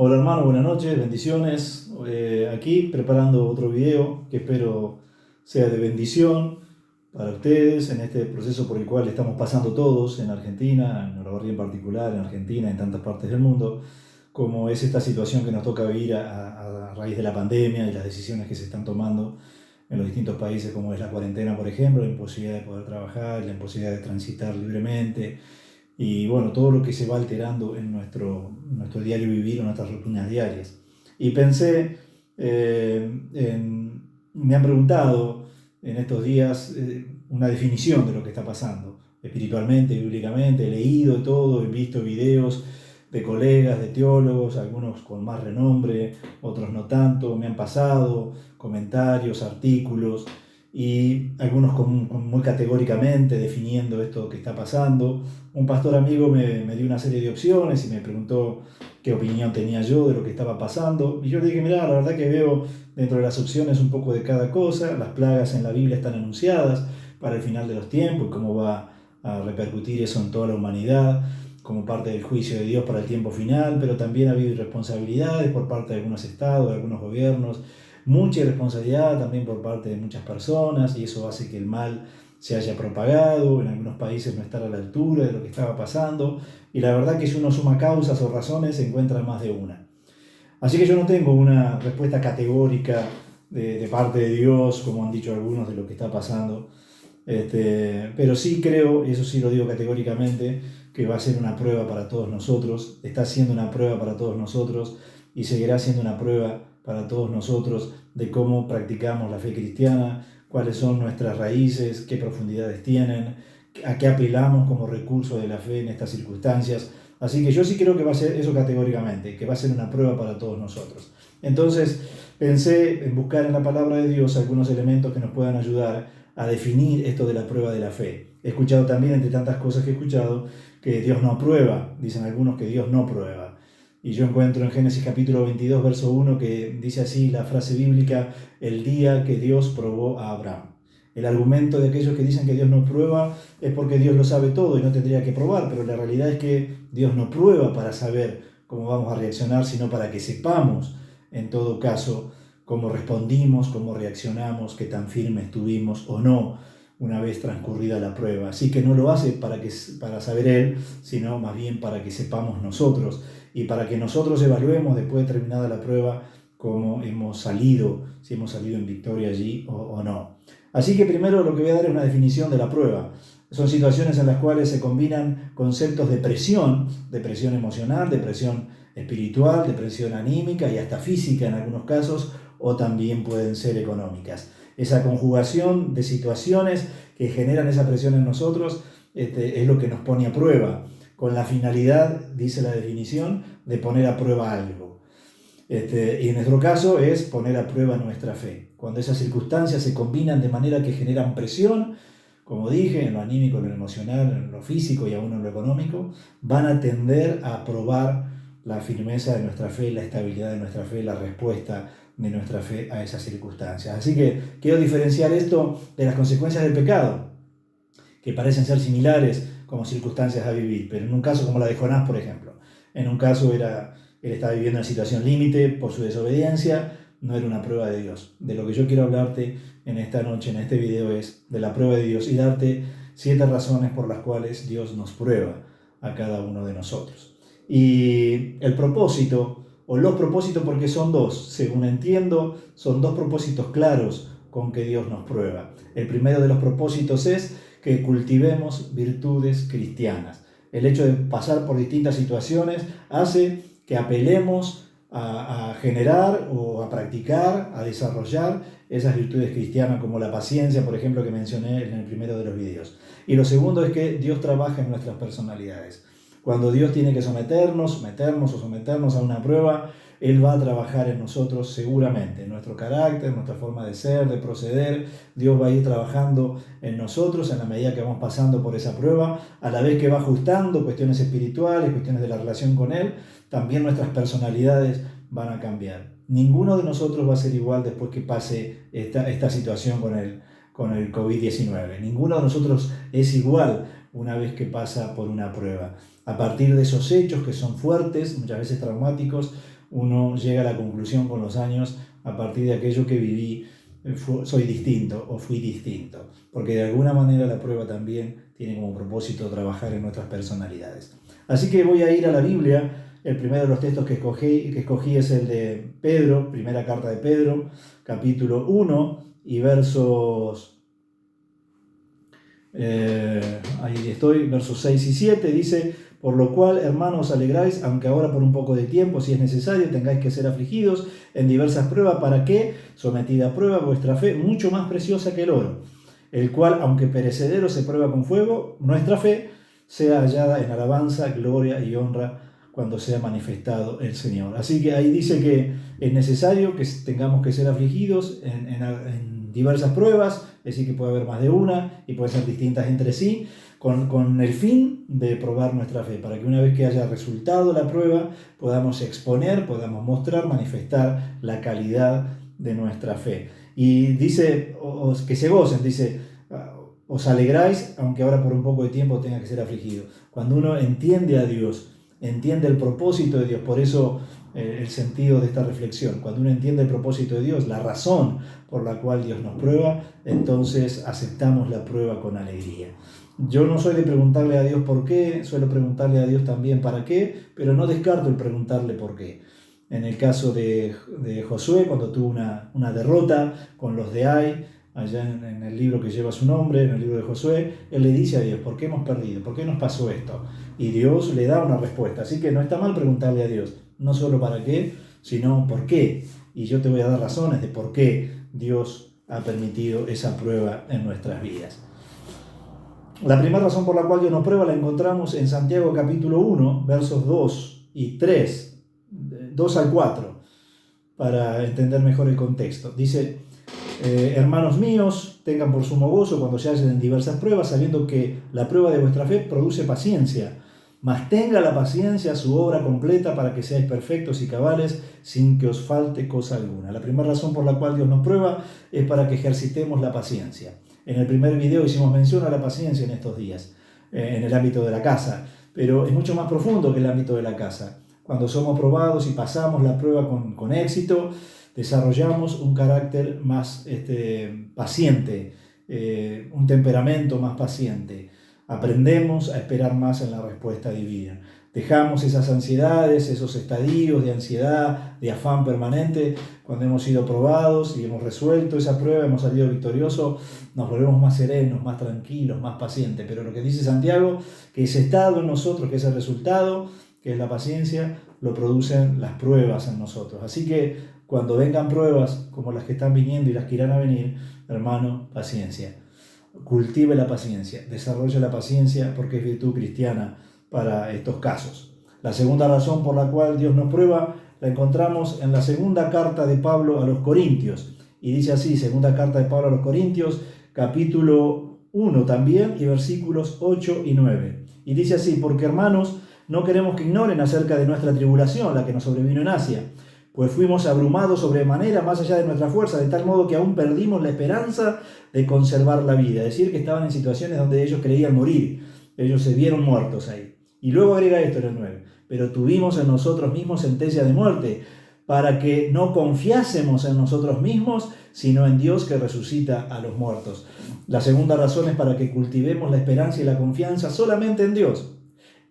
Hola hermano, buenas noches, bendiciones. Aquí preparando otro video que espero sea de bendición para ustedes en este proceso por el cual estamos pasando todos en Argentina, en Olavarría en particular, en Argentina, en tantas partes del mundo, como es esta situación que nos toca vivir a raíz de la pandemia y las decisiones que se están tomando en los distintos países, como es la cuarentena, por ejemplo, la imposibilidad de poder trabajar, la imposibilidad de transitar libremente y bueno, todo lo que se va alterando en nuestro diario vivir o nuestras rutinas diarias. Y pensé, me han preguntado en estos días una definición de lo que está pasando, espiritualmente, bíblicamente, he leído todo, he visto videos de colegas, de teólogos, algunos con más renombre, otros no tanto, me han pasado comentarios, artículos, y algunos muy categóricamente definiendo esto que está pasando. Un pastor amigo me dio una serie de opciones y me preguntó qué opinión tenía yo de lo que estaba pasando. Y yo le dije, mirá, la verdad que veo dentro de las opciones un poco de cada cosa. Las plagas en la Biblia están anunciadas para el final de los tiempos y cómo va a repercutir eso en toda la humanidad como parte del juicio de Dios para el tiempo final, pero también ha habido irresponsabilidades por parte de algunos estados, de algunos gobiernos, mucha irresponsabilidad también por parte de muchas personas, y eso hace que el mal se haya propagado, en algunos países no estar a la altura de lo que estaba pasando, y la verdad que si uno suma causas o razones se encuentra más de una. Así que yo no tengo una respuesta categórica de parte de Dios, como han dicho algunos, de lo que está pasando, pero sí creo, y eso sí lo digo categóricamente, que va a ser una prueba para todos nosotros, está siendo una prueba para todos nosotros y seguirá siendo una prueba para todos nosotros de cómo practicamos la fe cristiana, cuáles son nuestras raíces, qué profundidades tienen, a qué apelamos como recurso de la fe en estas circunstancias. Así que yo sí creo que va a ser eso categóricamente, que va a ser una prueba para todos nosotros. Entonces pensé en buscar en la palabra de Dios algunos elementos que nos puedan ayudar a definir esto de la prueba de la fe. He escuchado también, entre tantas cosas que he escuchado, que Dios no aprueba. Dicen algunos que Dios no prueba. Y yo encuentro en Génesis capítulo 22, verso 1, que dice así la frase bíblica, el día que Dios probó a Abraham. El argumento de aquellos que dicen que Dios no prueba es porque Dios lo sabe todo y no tendría que probar, pero la realidad es que Dios no prueba para saber cómo vamos a reaccionar, sino para que sepamos, en todo caso, cómo respondimos, cómo reaccionamos, qué tan firmes estuvimos o no una vez transcurrida la prueba. Así que no lo hace para saber Él, sino más bien para que sepamos nosotros y para que nosotros evaluemos después de terminada la prueba cómo hemos salido, si hemos salido en victoria allí o no. Así que primero lo que voy a dar es una definición de la prueba. Son situaciones en las cuales se combinan conceptos de presión emocional, de presión espiritual, de presión anímica y hasta física en algunos casos, o también pueden ser económicas. Esa conjugación de situaciones que generan esa presión en nosotros es lo que nos pone a prueba, con la finalidad, dice la definición, de poner a prueba algo. Y en nuestro caso es poner a prueba nuestra fe. Cuando esas circunstancias se combinan de manera que generan presión, como dije, en lo anímico, en lo emocional, en lo físico y aún en lo económico, van a tender a probar la firmeza de nuestra fe, la estabilidad de nuestra fe, la respuesta de nuestra fe a esas circunstancias. Así que quiero diferenciar esto de las consecuencias del pecado, que parecen ser similares como circunstancias a vivir, pero en un caso como la de Jonás, por ejemplo. En un caso él estaba viviendo una situación límite por su desobediencia, no era una prueba de Dios. De lo que yo quiero hablarte en esta noche, en este video, es de la prueba de Dios y darte 7 razones por las cuales Dios nos prueba a cada uno de nosotros. Y el propósito, o los propósitos, porque son dos, según entiendo, son dos propósitos claros con que Dios nos prueba. El primero de los propósitos es que cultivemos virtudes cristianas. El hecho de pasar por distintas situaciones hace que apelemos a generar o a practicar, a desarrollar esas virtudes cristianas como la paciencia, por ejemplo, que mencioné en el primero de los videos. Y lo segundo es que Dios trabaja en nuestras personalidades. Cuando Dios tiene que someternos a una prueba, Él va a trabajar en nosotros seguramente, en nuestro carácter, en nuestra forma de ser, de proceder. Dios va a ir trabajando en nosotros en la medida que vamos pasando por esa prueba, a la vez que va ajustando cuestiones espirituales, cuestiones de la relación con Él, también nuestras personalidades van a cambiar. Ninguno de nosotros va a ser igual después que pase esta situación con el COVID-19. Ninguno de nosotros es igual una vez que pasa por una prueba. A partir de esos hechos que son fuertes, muchas veces traumáticos, uno llega a la conclusión con los años, a partir de aquello que viví, soy distinto o fui distinto, porque de alguna manera la prueba también tiene como propósito trabajar en nuestras personalidades. Así que voy a ir a la Biblia. El primero de los textos que escogí es el de Pedro, primera carta de Pedro, capítulo 1 y versos, ahí estoy, versos 6 y 7, dice: por lo cual, hermanos, alegráis, aunque ahora por un poco de tiempo, si es necesario, tengáis que ser afligidos en diversas pruebas, para que, sometida a prueba, vuestra fe, mucho más preciosa que el oro, el cual, aunque perecedero, se prueba con fuego, nuestra fe sea hallada en alabanza, gloria y honra cuando sea manifestado el Señor. Así que ahí dice que es necesario que tengamos que ser afligidos en diversas pruebas, es decir, que puede haber más de una y pueden ser distintas entre sí, con el fin de probar nuestra fe, para que una vez que haya resultado la prueba podamos exponer, podamos mostrar, manifestar la calidad de nuestra fe. Y dice, que se gocen, dice: os alegráis, aunque ahora por un poco de tiempo tenga que ser afligido. Cuando uno entiende a Dios, entiende el propósito de Dios, por eso el sentido de esta reflexión, cuando uno entiende el propósito de Dios, la razón por la cual Dios nos prueba, entonces aceptamos la prueba con alegría. Yo no soy de preguntarle a Dios por qué, suelo preguntarle a Dios también para qué, pero no descarto el preguntarle por qué. En el caso de Josué, cuando tuvo una derrota con los de Ai, allá en el libro que lleva su nombre, en el libro de Josué, él le dice a Dios: ¿por qué hemos perdido? ¿Por qué nos pasó esto? Y Dios le da una respuesta. Así que no está mal preguntarle a Dios, no solo para qué, sino por qué. Y yo te voy a dar razones de por qué Dios ha permitido esa prueba en nuestras vidas. La primera razón por la cual Dios nos prueba la encontramos en Santiago capítulo 1, versos 2 y 3, 2 al 4, para entender mejor el contexto. Dice: hermanos míos, tengan por sumo gozo cuando se hallen en diversas pruebas, sabiendo que la prueba de vuestra fe produce paciencia. Mas tenga la paciencia su obra completa, para que seáis perfectos y cabales, sin que os falte cosa alguna. La primera razón por la cual Dios nos prueba es para que ejercitemos la paciencia. En el primer video hicimos mención a la paciencia en estos días, en el ámbito de la casa, pero es mucho más profundo que el ámbito de la casa. Cuando somos probados y pasamos la prueba con éxito, desarrollamos un carácter más paciente, un temperamento más paciente. Aprendemos a esperar más en la respuesta divina. Dejamos esas ansiedades, esos estadios de ansiedad, de afán permanente. Cuando hemos sido probados y hemos resuelto esa prueba, hemos salido victoriosos, nos volvemos más serenos, más tranquilos, más pacientes. Pero lo que dice Santiago, que ese estado en nosotros, que es el resultado, que es la paciencia, lo producen las pruebas en nosotros. Así que cuando vengan pruebas como las que están viniendo y las que irán a venir, hermano, paciencia. Cultive la paciencia, desarrolle la paciencia, porque es virtud cristiana para estos casos. La segunda razón por la cual Dios nos prueba la encontramos en la segunda carta de Pablo a los Corintios. Y dice así, segunda carta de Pablo a los Corintios, capítulo 1 también, y versículos 8 y 9. Y dice así: porque hermanos, no queremos que ignoren acerca de nuestra tribulación, la que nos sobrevino en Asia, pues fuimos abrumados sobremanera más allá de nuestra fuerza, de tal modo que aún perdimos la esperanza de conservar la vida. Es decir, que estaban en situaciones donde ellos creían morir, ellos se vieron muertos ahí. Y luego agrega esto en el 9: pero tuvimos en nosotros mismos sentencia de muerte, para que no confiásemos en nosotros mismos, sino en Dios que resucita a los muertos. La segunda razón es para que cultivemos la esperanza y la confianza solamente en Dios.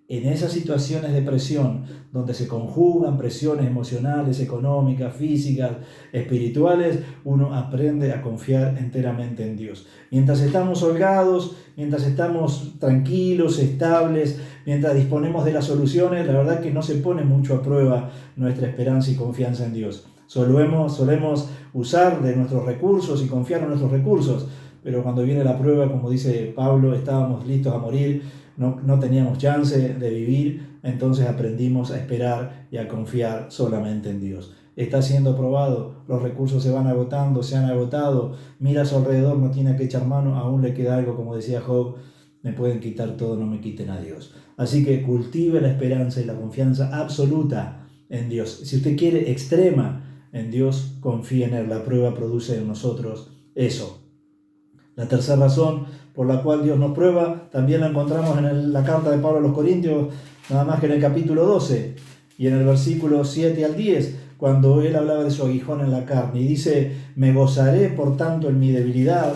En esas situaciones de presión, donde se conjugan presiones emocionales, económicas, físicas, espirituales, uno aprende a confiar enteramente en Dios. Mientras estamos holgados, mientras estamos tranquilos, estables, mientras disponemos de las soluciones, la verdad que no se pone mucho a prueba nuestra esperanza y confianza en Dios. Solemos usar de nuestros recursos y confiar en nuestros recursos, pero cuando viene la prueba, como dice Pablo, estábamos listos a morir, no teníamos chance de vivir, entonces aprendimos a esperar y a confiar solamente en Dios. Está siendo probado, los recursos se van agotando, se han agotado, mira a su alrededor, no tiene que echar mano, aún le queda algo, como decía Job: me pueden quitar todo, no me quiten a Dios. Así que cultive la esperanza y la confianza absoluta en Dios. Si usted quiere extrema en Dios, confíe en Él. La prueba produce en nosotros eso. La tercera razón por la cual Dios nos prueba también la encontramos en la carta de Pablo a los Corintios, nada más que en el capítulo 12. Y en el versículo 7 al 10, cuando él hablaba de su aguijón en la carne, y dice, me gozaré por tanto en mi debilidad.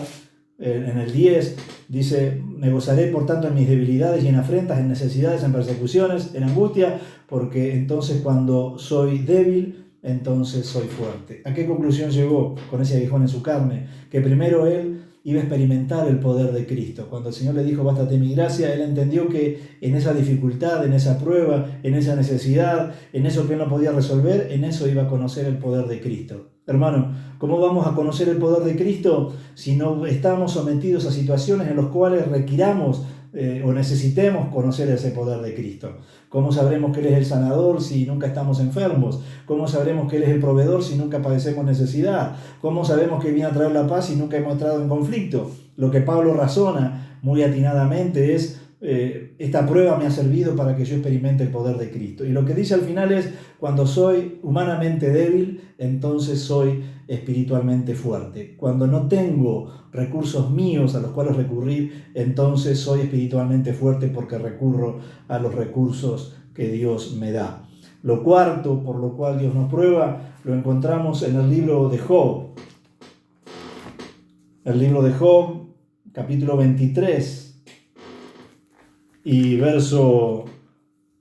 En el 10 dice, me gozaré por tanto en mis debilidades y en afrentas, en necesidades, en persecuciones, en angustia, porque entonces cuando soy débil, entonces soy fuerte. ¿A qué conclusión llegó con ese aguijón en su carne? Que primero él iba a experimentar el poder de Cristo. Cuando el Señor le dijo, bástate mi gracia, él entendió que en esa dificultad, en esa prueba, en esa necesidad, en eso que él no podía resolver, en eso iba a conocer el poder de Cristo. Hermano, ¿cómo vamos a conocer el poder de Cristo si no estamos sometidos a situaciones en las cuales requiramos o necesitemos conocer ese poder de Cristo? ¿Cómo sabremos que Él es el sanador si nunca estamos enfermos? ¿Cómo sabremos que Él es el proveedor si nunca padecemos necesidad? ¿Cómo sabemos que viene a traer la paz si nunca hemos entrado en conflicto? Lo que Pablo razona muy atinadamente es, esta prueba me ha servido para que yo experimente el poder de Cristo. Y lo que dice al final es, cuando soy humanamente débil, entonces soy espiritualmente fuerte. Cuando no tengo recursos míos a los cuales recurrir, entonces soy espiritualmente fuerte porque recurro a los recursos que Dios me da. Lo cuarto por lo cual Dios nos prueba, lo encontramos en el libro de Job. El libro de Job, capítulo 23 y verso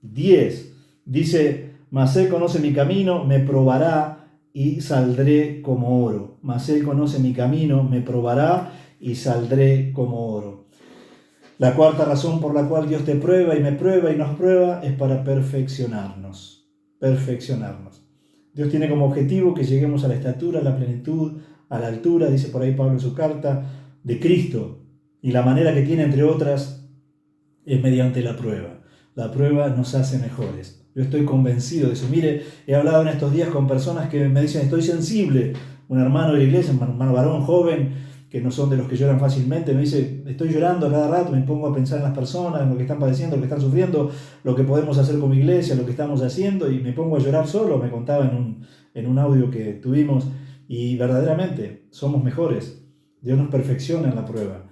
10, dice, mas Él conoce mi camino, me probará y saldré como oro. Mas Él conoce mi camino, me probará y saldré como oro. La cuarta razón por la cual Dios te prueba y me prueba y nos prueba es para perfeccionarnos. Perfeccionarnos. Dios tiene como objetivo que lleguemos a la estatura, a la plenitud, a la altura, dice por ahí Pablo en su carta, de Cristo. Y la manera que tiene, entre otras, es mediante la prueba. La prueba nos hace mejores. Yo estoy convencido de eso. Mire, he hablado en estos días con personas que me dicen, estoy sensible. Un hermano de la iglesia, un hermano varón joven, que no son de los que lloran fácilmente, me dice, estoy llorando a cada rato, me pongo a pensar en las personas, en lo que están padeciendo, lo que están sufriendo, lo que podemos hacer con mi iglesia, lo que estamos haciendo, y me pongo a llorar solo, me contaba en un audio que tuvimos, y verdaderamente somos mejores. Dios nos perfecciona en la prueba.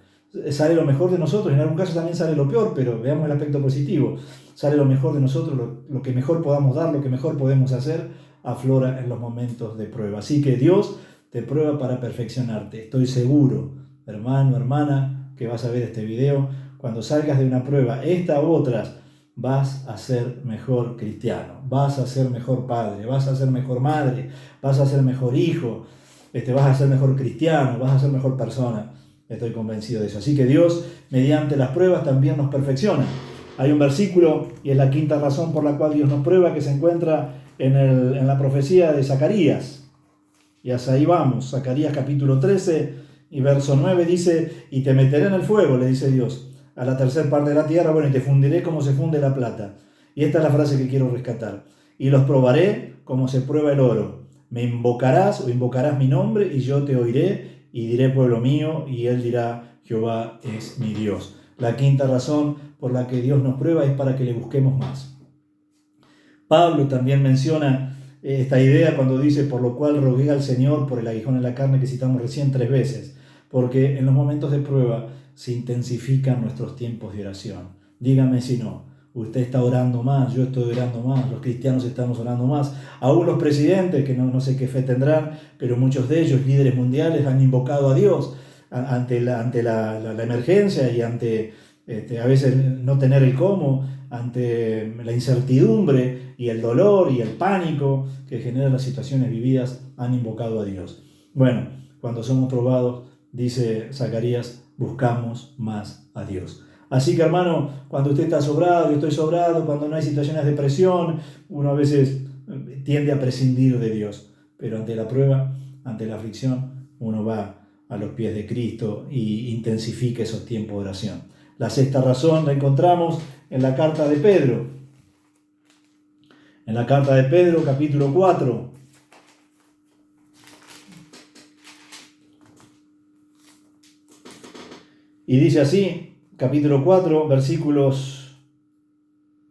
Sale lo mejor de nosotros, en algún caso también sale lo peor, pero veamos el aspecto positivo. Sale lo mejor de nosotros, lo que mejor podamos dar, lo que mejor podemos hacer, aflora en los momentos de prueba. Así que Dios te prueba para perfeccionarte. Estoy seguro, hermano, hermana, que vas a ver este video. Cuando salgas de una prueba, esta u otras, vas a ser mejor cristiano, vas a ser mejor padre, vas a ser mejor madre, vas a ser mejor hijo, vas a ser mejor cristiano, vas a ser mejor persona. Estoy convencido de eso. Así que Dios, mediante las pruebas, también nos perfecciona. Hay un versículo, y es la quinta razón por la cual Dios nos prueba, que se encuentra en la profecía de Zacarías. Y hasta ahí vamos. Zacarías capítulo 13 y verso 9 dice, y te meteré en el fuego, le dice Dios, a la tercera parte de la tierra, bueno, y te fundiré como se funde la plata. Y esta es la frase que quiero rescatar. Y los probaré como se prueba el oro. Me invocarás o invocarás mi nombre y yo te oiré y diré pueblo mío, y él dirá Jehová es mi Dios. La quinta razón por la que Dios nos prueba es para que le busquemos más. Pablo también menciona esta idea cuando dice, por lo cual rogué al Señor por el aguijón en la carne que citamos recién 3 veces, porque en los momentos de prueba se intensifican nuestros tiempos de oración. Dígame si no. Usted está orando más, yo estoy orando más, los cristianos estamos orando más. Aún los presidentes, que no sé qué fe tendrán, pero muchos de ellos, líderes mundiales, han invocado a Dios ante la emergencia y ante a veces no tener el cómo, ante la incertidumbre y el dolor y el pánico que generan las situaciones vividas, han invocado a Dios. Bueno, cuando somos probados, dice Zacarías, buscamos más a Dios. Así que, hermano, cuando usted está sobrado, yo estoy sobrado, cuando no hay situaciones de presión, uno a veces tiende a prescindir de Dios. Pero ante la prueba, ante la aflicción, uno va a los pies de Cristo y intensifica esos tiempos de oración. La sexta razón la encontramos en la carta de Pedro. En la carta de Pedro, capítulo 4. Y dice así, capítulo 4, versículos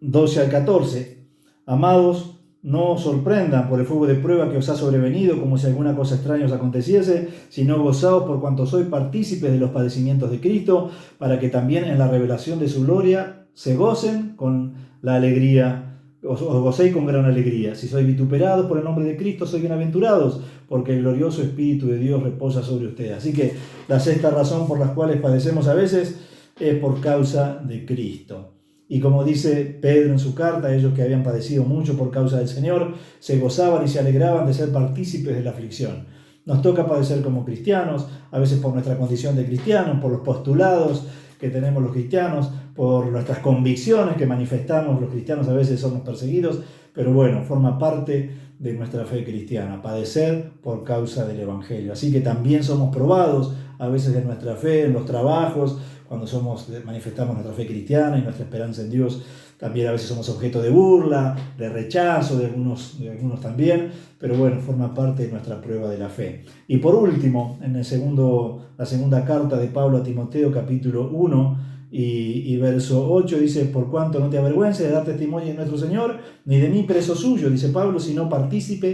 12 al 14. Amados, no os sorprendan por el fuego de prueba que os ha sobrevenido, como si alguna cosa extraña os aconteciese, sino gozaos por cuanto sois partícipes de los padecimientos de Cristo, para que también en la revelación de su gloria se gocen con la alegría os gocéis con gran alegría. Si sois vituperados por el nombre de Cristo, sois bienaventurados, porque el glorioso Espíritu de Dios reposa sobre ustedes. Así que la sexta razón por las cuales padecemos a veces es por causa de Cristo. Y como dice Pedro en su carta, ellos que habían padecido mucho por causa del Señor, se gozaban y se alegraban de ser partícipes de la aflicción. Nos toca padecer como cristianos, a veces por nuestra condición de cristianos, por los postulados que tenemos los cristianos, por nuestras convicciones que manifestamos los cristianos, a veces somos perseguidos, pero bueno, forma parte de nuestra fe cristiana, padecer por causa del Evangelio. Así que también somos probados a veces de nuestra fe en los trabajos, cuando manifestamos nuestra fe cristiana y nuestra esperanza en Dios. También a veces somos objeto de burla, de rechazo de algunos también, pero bueno, forma parte de nuestra prueba de la fe. Y por último, en la segunda carta de Pablo a Timoteo, capítulo 1 y verso 8, dice: por cuanto no te avergüences de dar testimonio de nuestro Señor, ni de mí preso suyo, dice Pablo, sino participa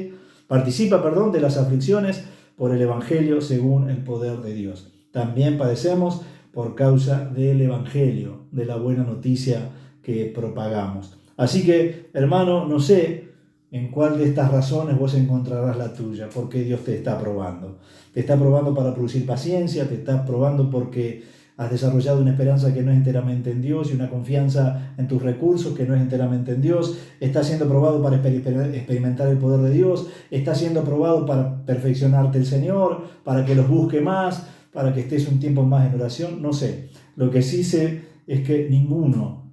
de las aflicciones por el Evangelio según el poder de Dios. También padecemos por causa del Evangelio, de la buena noticia que propagamos. Así que, hermano, no sé en cuál de estas razones vos encontrarás la tuya, porque Dios te está probando. Te está probando para producir paciencia, te está probando porque has desarrollado una esperanza que no es enteramente en Dios y una confianza en tus recursos que no es enteramente en Dios. Está siendo probado para experimentar el poder de Dios. Está siendo probado para perfeccionarte el Señor, para que los busque más, para que estés un tiempo más en oración. No sé. Lo que sí sé es que ninguno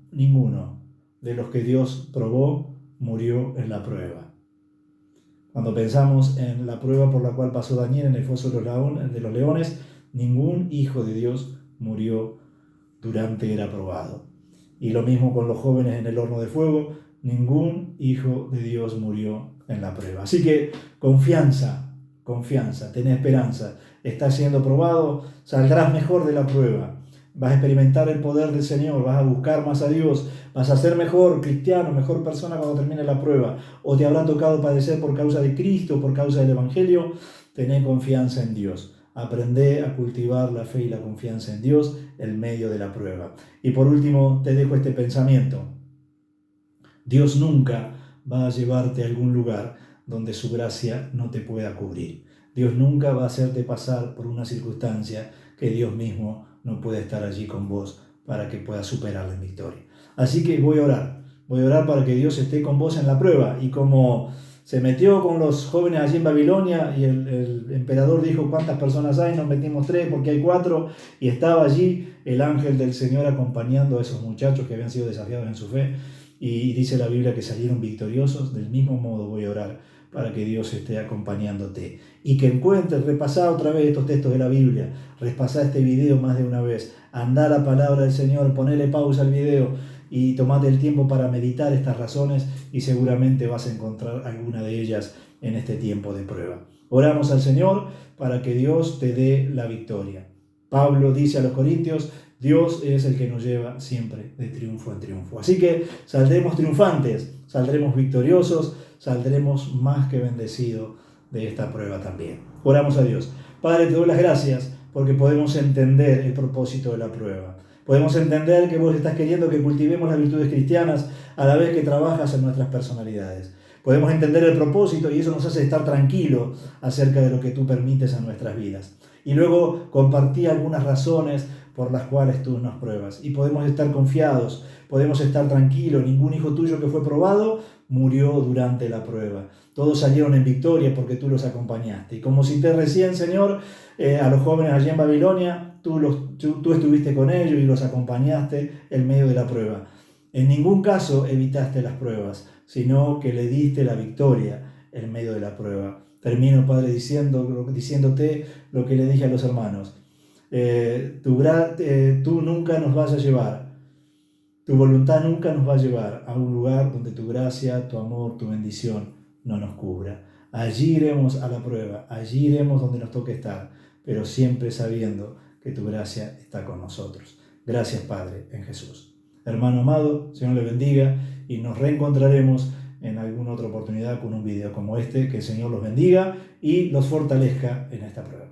de los que Dios probó murió en la prueba. Cuando pensamos en la prueba por la cual pasó Daniel en el foso de los leones, ningún hijo de Dios murió durante el aprobado. Y lo mismo con los jóvenes en el horno de fuego, ningún hijo de Dios murió en la prueba. Así que confianza, ten esperanza. Estás siendo probado, saldrás mejor de la prueba. Vas a experimentar el poder del Señor, vas a buscar más a Dios, vas a ser mejor cristiano, mejor persona cuando termine la prueba. O te habrá tocado padecer por causa de Cristo, por causa del Evangelio. Tené confianza en Dios. Aprende a cultivar la fe y la confianza en Dios en medio de la prueba. Y por último, te dejo este pensamiento. Dios nunca va a llevarte a algún lugar donde su gracia no te pueda cubrir. Dios nunca va a hacerte pasar por una circunstancia que Dios mismo no puede estar allí con vos para que puedas superarla en victoria. Así que voy a orar para que Dios esté con vos en la prueba. Y como se metió con los jóvenes allí en Babilonia y el emperador dijo: ¿cuántas personas hay? Nos metimos 3 porque hay 4, y estaba allí el ángel del Señor acompañando a esos muchachos que habían sido desafiados en su fe, y dice la Biblia que salieron victoriosos. Del mismo modo voy a orar para que Dios esté acompañándote y que encuentres, repasá otra vez estos textos de la Biblia, repasá este video más de una vez, andá a la palabra del Señor, ponele pausa al video y tomate el tiempo para meditar estas razones, y seguramente vas a encontrar alguna de ellas en este tiempo de prueba. Oramos al Señor para que Dios te dé la victoria. Pablo dice a los Corintios: Dios es el que nos lleva siempre de triunfo en triunfo. Así que saldremos triunfantes, saldremos victoriosos, saldremos más que bendecidos de esta prueba también. Oramos a Dios. Padre, te doy las gracias porque podemos entender el propósito de la prueba. Podemos entender que vos estás queriendo que cultivemos las virtudes cristianas a la vez que trabajas en nuestras personalidades. Podemos entender el propósito y eso nos hace estar tranquilos acerca de lo que tú permites en nuestras vidas. Y luego compartí algunas razones por las cuales tú nos pruebas. Y podemos estar confiados, podemos estar tranquilos. Ningún hijo tuyo que fue probado murió durante la prueba. Todos salieron en victoria porque tú los acompañaste. Y como cité recién, Señor, a los jóvenes allí en Babilonia, tú estuviste con ellos y los acompañaste en medio de la prueba. En ningún caso evitaste las pruebas, sino que le diste la victoria en medio de la prueba. Termino, Padre, diciéndote lo que le dije a los hermanos. Tú nunca nos vas a llevar, tu voluntad nunca nos va a llevar a un lugar donde tu gracia, tu amor, tu bendición no nos cubra. Allí iremos a la prueba, allí iremos donde nos toque estar, pero siempre sabiendo que tu gracia está con nosotros. Gracias, Padre, en Jesús. Hermano amado, Señor le bendiga y nos reencontraremos en alguna otra oportunidad con un video como este. Que el Señor los bendiga y los fortalezca en esta prueba.